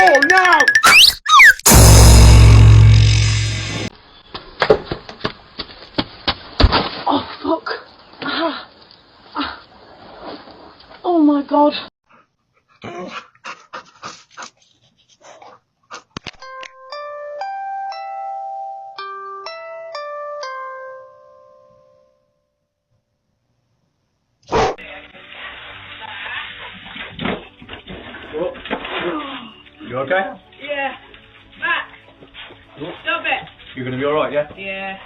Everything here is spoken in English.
Oh no! Oh fuck! Oh my god! You okay? Yeah. Matt. Stop it. You're gonna be alright, yeah? Yeah.